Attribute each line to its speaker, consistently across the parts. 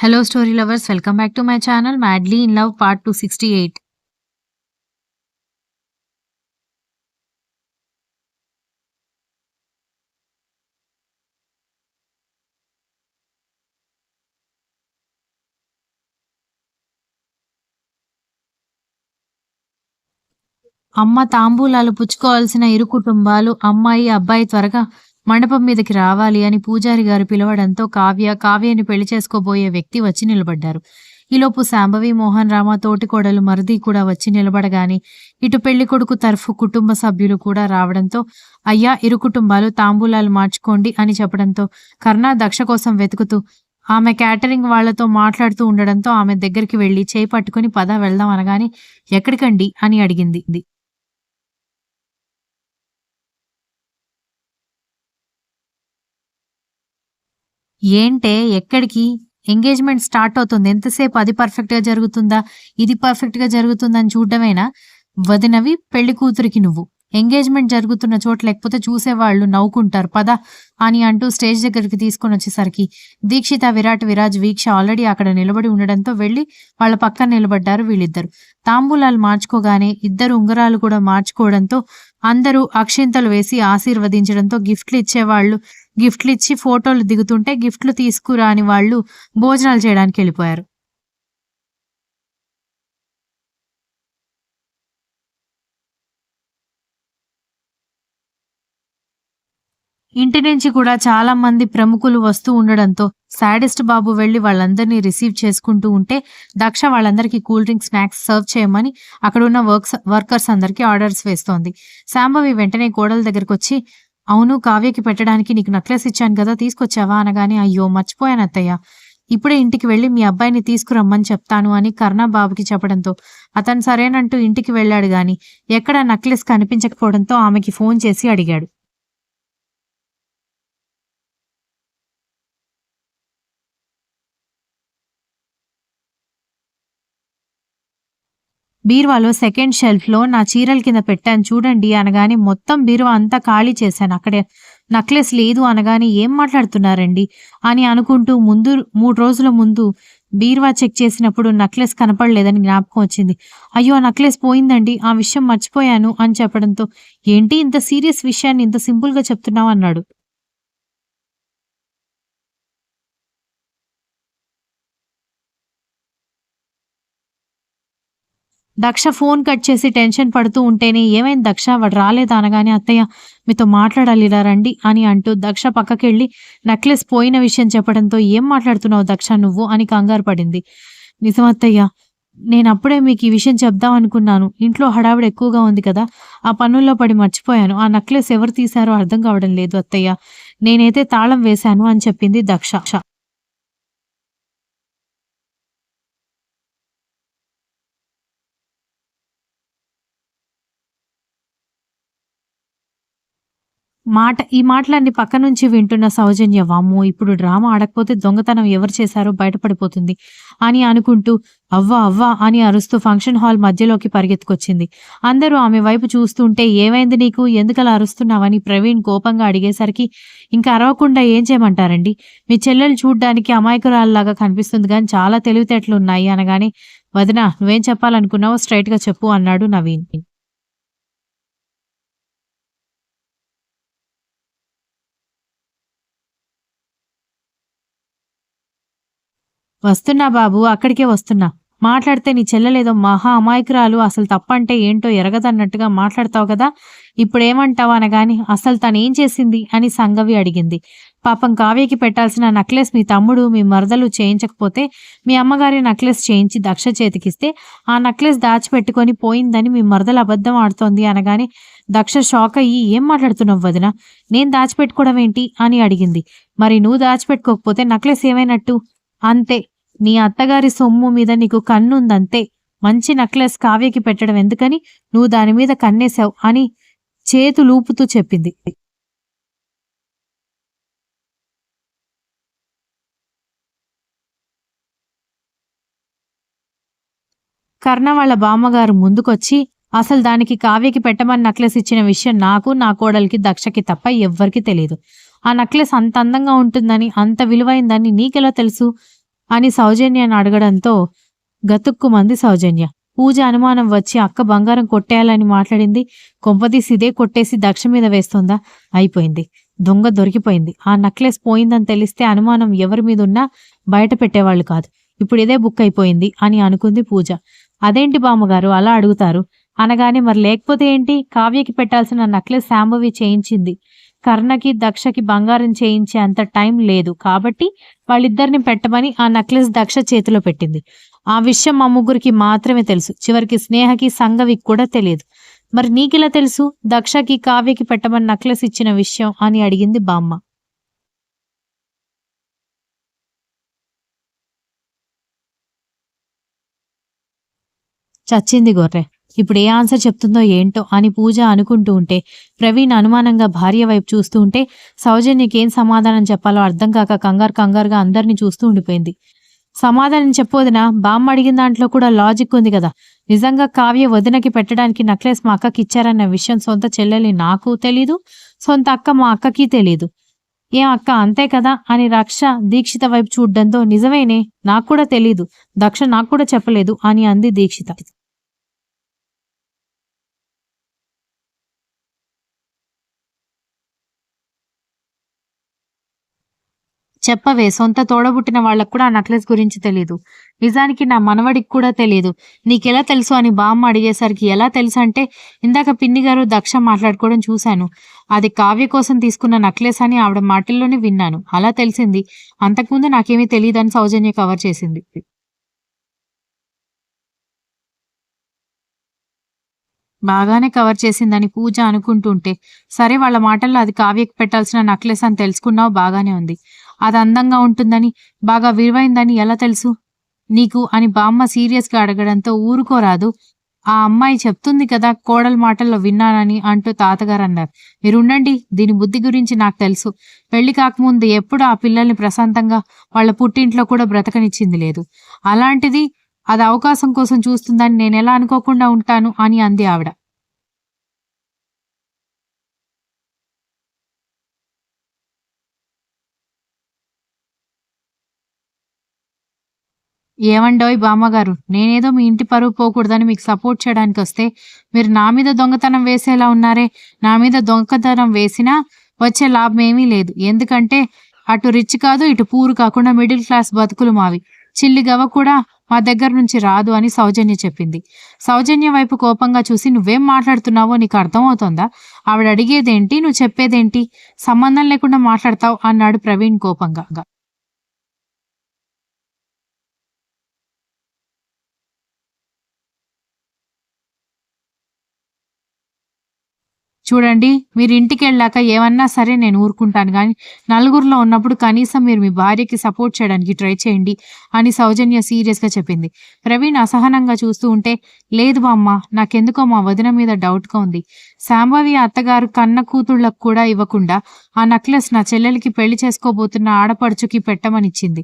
Speaker 1: Hello, story lovers. Welcome back to my channel, Madly in Love, part 268. అమ్మ తాంబూలాలు పుచ్చుకోవాల్సిన ఇరు కుటుంబాలు అమ్మాయి, అబ్బాయి త్వరగా మండపం మీదకి రావాలి అని పూజారి గారు పిలవడంతో కావ్యని పెళ్లి చేసుకోబోయే వ్యక్తి వచ్చి నిలబడ్డారు. ఈలోపు శాంభవి, మోహన్ రామ, తోటికోడలు మరిది కూడా వచ్చి నిలబడగానే ఇటు పెళ్లి కొడుకు తరఫు కుటుంబ సభ్యులు కూడా రావడంతో అయ్యా ఇరు కుటుంబాలు తాంబూలాలు మార్చుకోండి అని చెప్పడంతో కర్ణ దక్ష కోసం వెతుకుతూ ఆమె క్యాటరింగ్ వాళ్లతో మాట్లాడుతూ ఉండడంతో ఆమె దగ్గరికి వెళ్లి చేయి పట్టుకుని పద వెళ్దాం అనగానే ఎక్కడికండి అని అడిగింది. ఏంటే ఎక్కడికి? ఎంగేజ్‌మెంట్ స్టార్ట్ అవుతుంది. ఎంతసేపు అది పర్ఫెక్ట్‌గా జరుగుతుందా? ఇది పర్ఫెక్ట్‌గా జరుగుతుందని చూడడమేనా? వదినవి, పెళ్లి కూతురికి నువ్వు. ఎంగేజ్‌మెంట్ జరుగుతున్న చోట లేకపోతే చూసేవాళ్ళు నవ్వుకుంటారు. పద అని అంటూ స్టేజ్ దగ్గరికి తీసుకొనొచ్చేసరికి దీక్షిత, విరాట్, విరాజ్, వీక్ష ఆల్రెడీ అక్కడ నిలబడి ఉండడంతో వెళ్లి వాళ్ళ పక్కన నిలబడ్డారు వీళ్ళిద్దరు. తాంబూలాలు మార్చుకోగానే ఇద్దరు ఉంగరాలు కూడా మార్చుకోవడంతో అందరూ అక్షింతలు వేసి ఆశీర్వదించడంతో గిఫ్ట్లు ఇచ్చేవాళ్ళు గిఫ్ట్లు ఇచ్చి ఫోటోలు దిగుతుంటే గిఫ్ట్లు తీసుకురాని వాళ్ళు భోజనాలు చేయడానికి వెళ్ళిపోయారు. ఇంటి నుంచి కూడా చాలా మంది ప్రముఖులు వస్తూ ఉండడంతో సాడిస్ట్ బాబు వెళ్లి వాళ్ళందరినీ రిసీవ్ చేసుకుంటూ ఉంటే దక్ష వాళ్ళందరికీ కూల్ డ్రింక్, స్నాక్స్ సర్వ్ చేయమని అక్కడున్న వర్కర్స్ అందరికీ ఆర్డర్స్ వేస్తోంది. శాంభవి వెంటనే కోడల దగ్గరకు వచ్చి, అవును కావ్యకి పెట్టడానికి నీకు నెక్లెస్ ఇచ్చాను కదా, తీసుకొచ్చావా అనగానే అయ్యో మర్చిపోయాను అత్తయ్య, ఇప్పుడే ఇంటికి వెళ్లి మీ అబ్బాయిని తీసుకురమ్మని చెప్తాను అని కర్ణ బాబుకి చెప్పడంతో అతను సరేనంటూ ఇంటికి వెళ్ళాడు గాని ఎక్కడ నెక్లెస్ కనిపించకపోవడంతో ఆమెకి ఫోన్ చేసి అడిగాడు. బీరువాలో సెకండ్ షెల్ఫ్‌లో నా చీరల కింద పెట్టాను చూడండి అనగానే మొత్తం బీరువా అంతా ఖాళీ చేశాను. అక్కడే నెక్లెస్ లేదు అనగానే ఏం మాట్లాడుతున్నారండి అని అనుకుంటూ 3 రోజుల ముందు బీరువా చెక్ చేసినప్పుడు నెక్లెస్ కనపడలేదని జ్ఞాపకం వచ్చింది. అయ్యో! నెక్లెస్ పోయిందండి. ఆ విషయం మర్చిపోయాను అని చెప్పడంతో ఏంటి ఇంత సీరియస్ విషయాన్ని ఇంత సింపుల్‌గా చెప్తున్నావు అన్నాడు. దక్ష ఫోన్ కట్ చేసి టెన్షన్ పడుతూ ఉంటేనే ఏమైంది దక్ష, వాడు రాలేదా అనగానే అత్తయ్య మీతో మాట్లాడాలి ఇలా రండి అని అంటూ దక్ష పక్కకెళ్ళి నెక్లెస్ పోయిన విషయం చెప్పడంతో ఏం మాట్లాడుతున్నావు దక్ష నువ్వు అని కంగారు పడింది. నిజమత్తయ్య, నేనప్పుడే మీకు ఈ విషయం చెప్దాం అనుకున్నాను. ఇంట్లో హడావిడి ఎక్కువగా ఉంది కదా, ఆ పనుల్లో పడి మర్చిపోయాను. ఆ నెక్లెస్ ఎవరు తీశారో అర్థం కావడం లేదు అత్తయ్య. నేనైతే తాళం వేశాను అని చెప్పింది దక్ష. ఈ మాటలన్నీ పక్క నుంచి వింటున్న సౌజన్య వామ్మో! ఇప్పుడు డ్రామా ఆడకపోతే దొంగతనం ఎవరు చేశారో బయటపడిపోతుంది అని అనుకుంటూ అవ్వ! అవ్వ! అని అరుస్తూ ఫంక్షన్ హాల్ మధ్యలోకి పరిగెత్తుకొచ్చింది. అందరూ ఆమె వైపు చూస్తుంటే ఏమైంది నీకు? ఎందుకలా అరుస్తున్నావని ప్రవీణ్ కోపంగా అడిగేసరికి ఇంకా అరవకుండా ఏం చేయమంటారండి? మీ చెల్లెలు చూడ్డానికి అమాయకురాల్లాగా కనిపిస్తుంది గానీ చాలా తెలివితేటలున్నాయి అనగానే వదినా నువ్వేం చెప్పాలనుకున్నావో స్ట్రెయిట్‌గా చెప్పు అన్నాడు నవీన్. వస్తున్నా బాబు, అక్కడికే వస్తున్నా. మాట్లాడితే నీ చెల్లెలేదో మహా అమాయకురాలు, అసలు తప్పంటే ఏంటో ఎరగదన్నట్టుగా మాట్లాడతావు కదా, ఇప్పుడేమంటావు అనగాని అసలు తనేం చేసింది అని సంగవి అడిగింది. పాపం కావ్యకి పెట్టాల్సిన నెక్లెస్ మీ తమ్ముడు, మీ మరదలు చేయించకపోతే మీ అమ్మగారి నెక్లెస్ చేయించి దక్ష చేతికిస్తే ఆ నెక్లెస్ దాచిపెట్టుకొని పోయిందని మీ మరదలు అబద్ధం ఆడుతోంది అనగానే దక్ష షాక్ అయ్యి ఏం మాట్లాడుతున్నావు వదిన, నేను దాచిపెట్టుకోవడం ఏంటి అని అడిగింది. మరి నువ్వు దాచిపెట్టుకోకపోతే నెక్లెస్ ఏమైనట్టు? అంతే, నీ అత్తగారి సొమ్ము మీద నీకు కన్నుందంతే. మంచి నెక్లెస్ కావ్యకి పెట్టడం ఎందుకని నువ్వు దాని మీద కన్నేశావు అని చేతులూపుతూ చెప్పింది. కర్ణ వాళ్ళ బామ్మగారు ముందుకొచ్చి అసలు దానికి కావ్యకి పెట్టమని నెక్లెస్ ఇచ్చిన విషయం నాకు, నా కోడలికి, దక్షకి తప్ప ఎవ్వరికీ తెలీదు. ఆ నెక్లెస్ అంత అందంగా ఉంటుందని, అంత విలువైందని నీకెలా తెలుసు అని సౌజన్యాన్ని అడగడంతో గతుక్కుమంది సౌజన్య. పూజ అనుమానం వచ్చి అక్క బంగారం కొట్టేయాలని మాట్లాడింది. కొంపదీసి ఇదే కొట్టేసి దక్ష మీద వేస్తోందా? అయిపోయింది. దొంగ దొరికిపోయింది. ఆ నెక్లెస్ పోయిందని తెలిస్తే అనుమానం ఎవరి మీదున్నా బయట పెట్టేవాళ్ళు కాదు. ఇప్పుడు ఇదే బుక్ అయిపోయింది అని అనుకుంది పూజ. అదేంటి బామ్మగారు అలా అడుగుతారు అనగానే మరి లేకపోతే ఏంటి? కావ్యకి పెట్టాల్సిన నెక్లెస్ శాంభవి చేయించింది. కర్ణకి దక్షకి బంగారం చేయించే అంత టైం లేదు కాబట్టి వాళ్ళిద్దరిని పెట్టమని ఆ నెక్లెస్ దక్ష చేతిలో పెట్టింది. ఆ విషయం మా ముగ్గురికి మాత్రమే తెలుసు. చివరికి స్నేహకి సంగవికి కూడా తెలియదు. మరి నీకెలా తెలుసు దక్షకి కావ్యకి పెట్టమని నెక్లెస్ ఇచ్చిన విషయం అని అడిగింది బామ్మ. చచ్చింది గొర్రె. ఇప్పుడు ఏ ఆన్సర్ చెప్తుందో ఏంటో అని పూజ అనుకుంటూ ఉంటే ప్రవీణ్ అనుమానంగా భార్య వైపు చూస్తూ ఉంటే సౌజన్యకి ఏం సమాధానం చెప్పాలో అర్థం కాక కంగారుగా అందరినీ చూస్తూ ఉండిపోయింది. సమాధానం చెప్పొదినా? బామ్మ అడిగిన దాంట్లో కూడా లాజిక్ ఉంది కదా. నిజంగా కావ్య వదినకి పెట్టడానికి నెక్లెస్ మా అక్కకి ఇచ్చారన్న విషయం సొంత చెల్లెలి నాకు తెలీదు, సొంత అక్క మా అక్కకి తెలీదు. ఏం అక్క అంతే కదా అని రక్ష దీక్షిత వైపు చూడ్డంతో నిజమేనే, నాకు కూడా తెలీదు, దక్ష నాకు కూడా చెప్పలేదు అని అంది దీక్షిత. చెప్పవే, సొంత తోడబుట్టిన వాళ్ళకు కూడా ఆ నెక్లెస్ గురించి తెలీదు. నిజానికి నా మనవడికి కూడా తెలీదు. నీకెలా తెలుసు అని బామ్మ అడిగేసరికి ఎలా తెలుసు అంటే ఇందాక పిన్ని గారు దక్ష మాట్లాడుకోవడం చూశాను. అది కావ్య కోసం తీసుకున్న నెక్లెస్ అని ఆవిడ మాటల్లోనే విన్నాను. అలా తెలిసింది. అంతకుముందు నాకేమీ తెలియదని సౌజన్య కవర్ చేసింది. బాగానే కవర్ చేసిందని పూజ అనుకుంటుంటే సరే వాళ్ళ మాటల్లో అది కావ్యకి పెట్టాల్సిన నెక్లెస్ అని తెలుసుకున్నావు బాగానే ఉంది. అది అందంగా ఉంటుందని, బాగా విలువైందని ఎలా తెలుసు నీకు అని బామ్మ సీరియస్గా అడగడంతో ఊరుకోరాదు. ఆ అమ్మాయి చెప్తుంది కదా కోడల మాటల్లో విన్నానని అంటూ తాతగారు అన్నారు. మీరుండండి, దీని బుద్ధి గురించి నాకు తెలుసు. పెళ్లి కాకముందు ఎప్పుడు ఆ పిల్లల్ని ప్రశాంతంగా వాళ్ళ పుట్టింట్లో కూడా బ్రతకనిచ్చింది లేదు. అలాంటిది అది అవకాశం కోసం చూస్తుందని నేనెలా అనుకోకుండా ఉంటాను అని అంది ఆవిడ. ఏవండోయ్ బామ్మగారు, నేనేదో మీ ఇంటి పరువు పోకూడదని మీకు సపోర్ట్ చేయడానికొస్తే మీరు నా మీద దొంగతనం వేసేలా ఉన్నారే. నా మీద దొంగతనం వేసినా వచ్చే లాభమేమీ లేదు. ఎందుకంటే అటు రిచ్ కాదు, ఇటు పూర్ కాకుండా మిడిల్ క్లాస్ బతుకులు మావి. చిల్లి గవ్వ కూడా మా దగ్గర నుంచి రాదు అని సౌజన్య చెప్పింది. సౌజన్య వైపు కోపంగా చూసి నువ్వేం మాట్లాడుతున్నావో నీకు అర్థమవుతోందా? ఆవిడ అడిగేదేంటి, నువ్వు చెప్పేదేంటి? సంబంధం లేకుండా మాట్లాడతావు అన్నాడు ప్రవీణ్ కోపంగా. చూడండి, మీరు ఇంటికెళ్ళాక ఏమన్నా సరే నేను ఊరుకుంటాను గానీ, నలుగురిలో ఉన్నప్పుడు కనీసం మీరు మీ భార్యకి సపోర్ట్ చేయడానికి ట్రై చేయండి అని సౌజన్య సీరియస్‌గా చెప్పింది. ప్రవీణ్ అసహనంగా చూస్తూ ఉంటే, లేదు బామ్మ, నాకెందుకో మా వదిన మీద డౌట్‌గా ఉంది. శాంభవి అత్తగారు కన్న కూతుళ్ళకు కూడా ఇవ్వకుండా ఆ నెక్లెస్ నా చెల్లెలికి పెళ్లి చేసుకోబోతున్న ఆడపడుచుకి పెట్టమనిచ్చింది.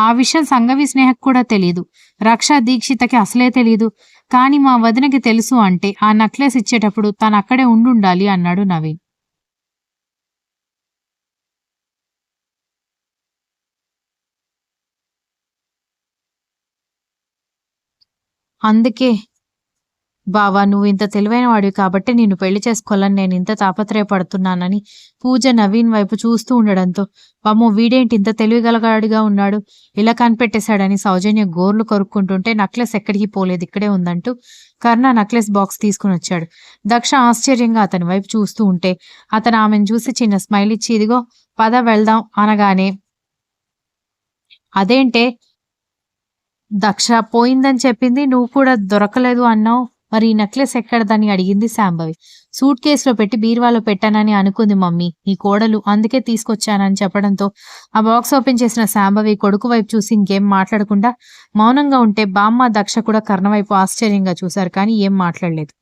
Speaker 1: ఆ విషయం సంగవి స్నేహకు కూడా తెలీదు. రక్ష దీక్షితకి అసలే తెలీదు. కానీ మా వదినకి తెలుసు అంటే ఆ నెక్లెస్ ఇచ్చేటప్పుడు తనక్కడే ఉండుండాలి అన్నాడు నవీన్. అందుకే బావా, నువ్వింత తెలివైన వాడివి కాబట్టి నిన్ను పెళ్లి చేసుకోవాలని నేనింత తాపత్రయపడుతున్నానని పూజ నవీన్ వైపు చూస్తూ ఉండడంతో వామ్మో, వీడేంటి ఇంత తెలివిగలగాడిగా ఉన్నాడు, ఇలా కనిపెట్టేశాడని సౌజన్య గోర్లు కొరుక్కుంటుంటే నెక్లెస్ ఎక్కడికి పోలేదు, ఇక్కడే ఉందంటూ కర్ణ నెక్లెస్ బాక్స్ తీసుకుని వచ్చాడు. దక్ష ఆశ్చర్యంగా అతని వైపు చూస్తూ ఉంటే అతను ఆమెను చూసి చిన్న స్మైల్ ఇచ్చి ఇదిగో పద వెళ్దాం అనగానే అదేంటే దక్ష పోయిందని చెప్పింది, నువ్వు కూడా దొరకలేదు అన్నావు, మరి ఈ నెక్లెస్ ఎక్కడదని అడిగింది శాంభవి. సూట్ కేసులో పెట్టి బీరువాలో పెట్టానని అనుకుంది మమ్మీ, నీ కోడలు, అందుకే తీసుకొచ్చానని చెప్పడంతో ఆ బాక్స్ ఓపెన్ చేసిన శాంభవి కొడుకు వైపు చూసి ఇంకేం మాట్లాడకుండా మౌనంగా ఉంటే బామ్మ దక్ష కూడా కర్ణ వైపు ఆశ్చర్యంగా చూశారు కానీ ఏం మాట్లాడలేదు.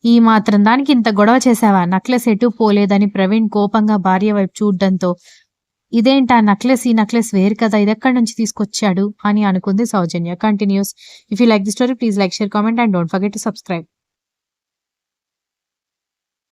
Speaker 1: ఈ మాత్రం దానికి ఇంత గొడవ చేశావా, నెక్లెస్ ఎటూ పోలేదని ప్రవీణ్ కోపంగా భార్య వైపు చూడ్డంతో ఇదేంటా నెక్లెస్, ఈ నెక్లెస్ వేరు కదా, ఇదెక్కడి నుంచి తీసుకొచ్చాడు అని అనుకుంది Soujanya. Continues. If you like the story please like, share, comment and don't forget to subscribe.